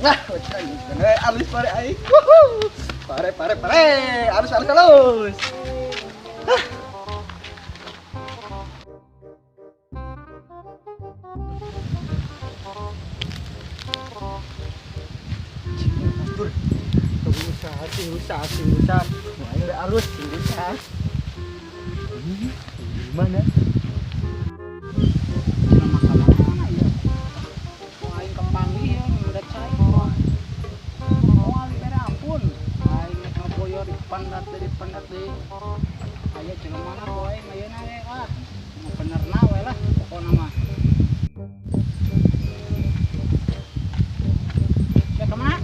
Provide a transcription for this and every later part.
Nah, alus pare aing. Wuhu. Pare. Alus. Tur. Usaha. Wah, ini udah alus, usaha. Gimana? Pandat deh ayo jangan mana boy ayo nanya ah bener nawe lah pokoknya mah ya kemana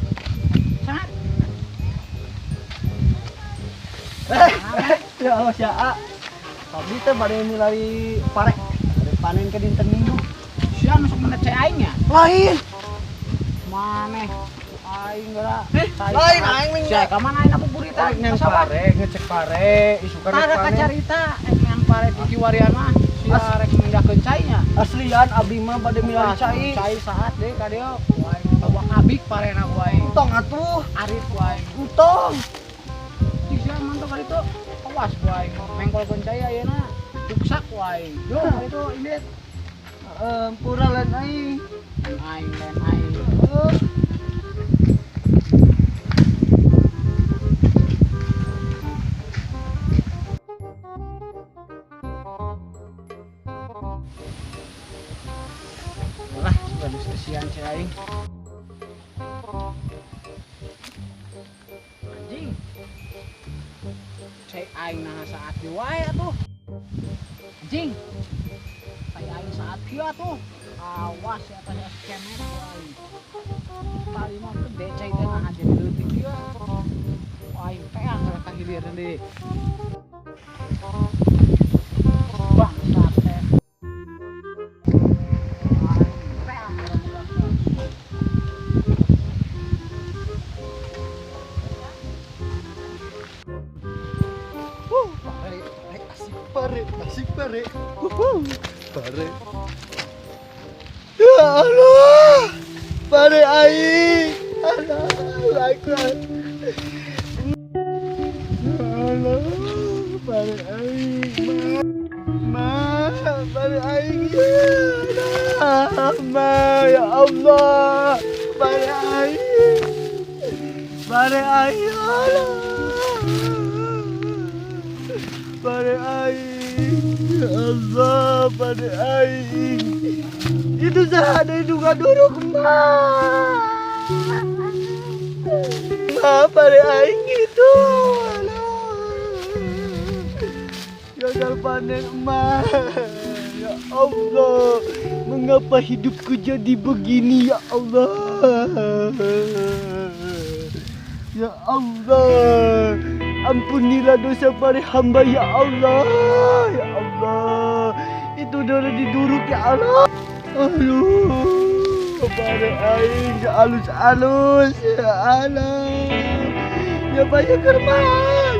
sangat Ya Allah ya A. Tadi teh bade nilai pare. Bade panen ke dinten Minggu. sia masuk mana cai aingnya Lain. mana aing geura Lain aing mah sia ka mana aing ngabuburit Tarik yang pare, ngecek pare, isukan tara panen. kacarita yang pare di kiwarian mah sia rek mindahkeun cainya Aslian abdi mah bade milari cai. cai saat deh ka dieu wae bawa kabik parena wae Entong atuh. arit wae Entong. sia mantap kali itu awas wae mengkol keun cai ayeuna tuksak wae yo kali itu ini Pura lain aing. aing lah sudah diskusian cai aing anjing cai aing nah saat di wae atuh anjing cai aing saat kieu atuh awas ya tanya skemet wae tali mah gede cai teh nah jadi leutik kieu aing teh ka hilir deui bangsat teh Asik pare. Pare. Ya Allah. Pare aing. Allah, akbar. Ya Allah, pare aing. Pare aing. Ya Allah. Pare aing. Pare aing. Ya Allah. Pare aing, ya Allah, pare aing. Itu sahada juga duduk pare aing itu. Gagal panen emak. Ya Allah, mengapa hidupku jadi begini ya Allah. Ya Allah, ampunilah dosa para hamba ya Allah. Ya Allah, itu udah diduruk ya Allah. Aduh, para aing ya alus-alus ya Allah. Ya banyak kerman.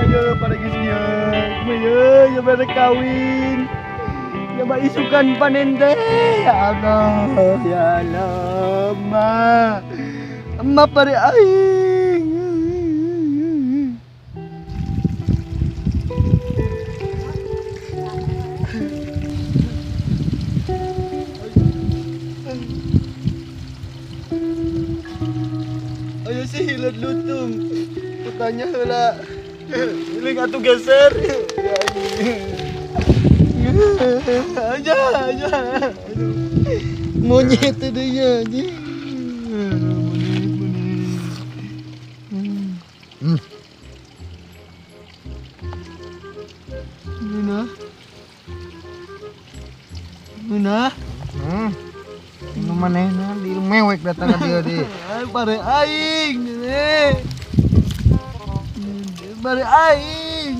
Ya pada gisnya. Ya pada kawin. Ya ba isukan panen teh ya Allah. Ya Allah, Ma pare aing. Ayo sih hilat lutung. Kutanya heula. Hiling atuh geser. Aja. Monyet itu dia anjing. Muna. Ini manehna di mewek datang ke dia di. Pare aing. Pare aing.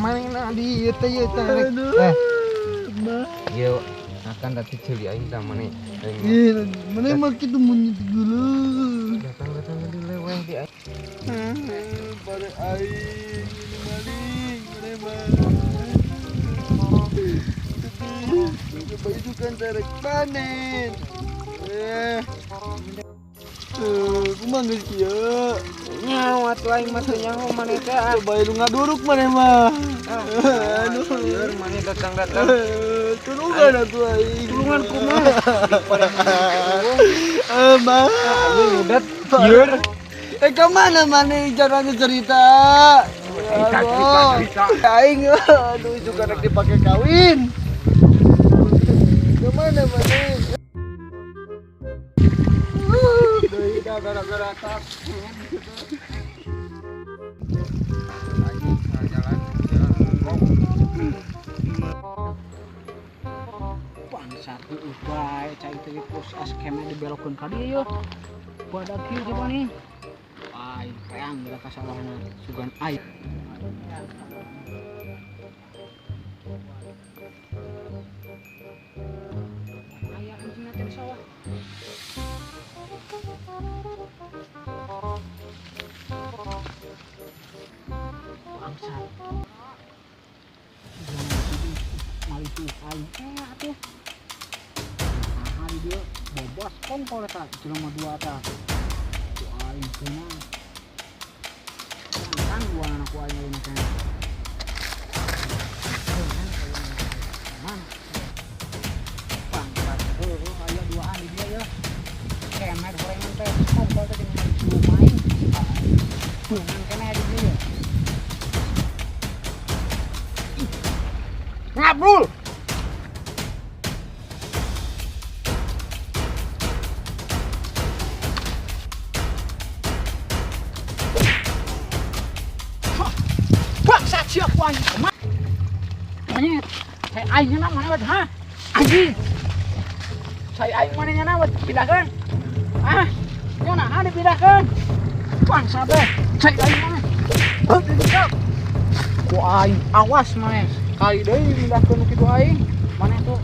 Manehna di ieu teh Ieu akan datang celi aing tah maneh. Maneh mah kitu monyet geuleuh. Datang di leweng di aing. Pare aing. Maling. Maneh mah. Coba itu kan tarik panen. Kumang geus kieu. Nyawa tuh aing mah teu nyaho maneh teh. Coba lu ngaduruk maneh mah. Aduh, maneh datang-datang. Tulungan atuh aing. Tulungan kumaha? Mah. Aing udat lieur. Kemana maneh jangan cerita. Cerita. Aing aduh juga nak dipakai kawin. Kemana maneh? Udah gara-gara tak. Bangsat eueuh bae cai teh pos skema dibelokkeun ka dieu. Pada kieu coba nih. Ai, peang udah kasalahna sugan ai. Aya anjing teh di sawah. Bangsat. Mali tuh aing atuh. Nah, di dia bobos kongkol eta jelema dua tah. Ku aing tenang. Kan dua anak ku aing ini teh. Bangsat, aya duaan di dia ya. Kemet gorengan teh kongkol teh jeung dua main. Tungan kena di dia. Ngabrul. Bangsat siap ku anjing. Monyet. Saya aing na mana ha? Anjing. Saya aing mana nya na pindahkeun. Ah, nyona ha dipindahkeun. Bangsat teh. Saya aing mana? Hah? Ku aing awas maneh. Kali deui pindahkeun kitu aing. Maneh tuh.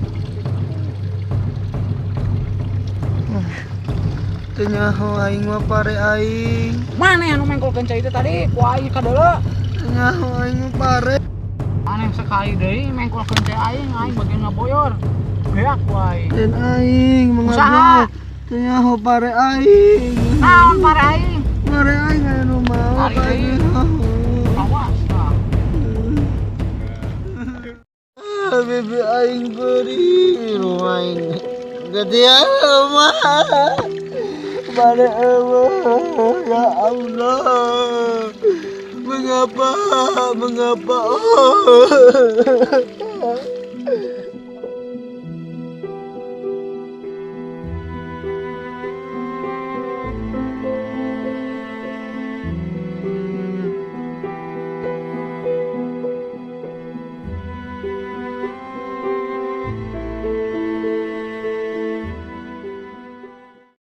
Teu nyaho aing mah pare aing. Maneh anu mengkolkeun cai teh tadi? Ku aing kadeuleu. Teu nyaho aing mah pare. Maneh sekali deui mengkolkeun cai aing bagian ngaboyor. Beak ku aing. Dan aing Usaha. mengabuk. Teu nyaho pare aing. Naon pare aing? Pare aing anu mau Kali deui. Awas tah. Bebe aing beri rumah aing gede mah pada Allah ya Allah mengapa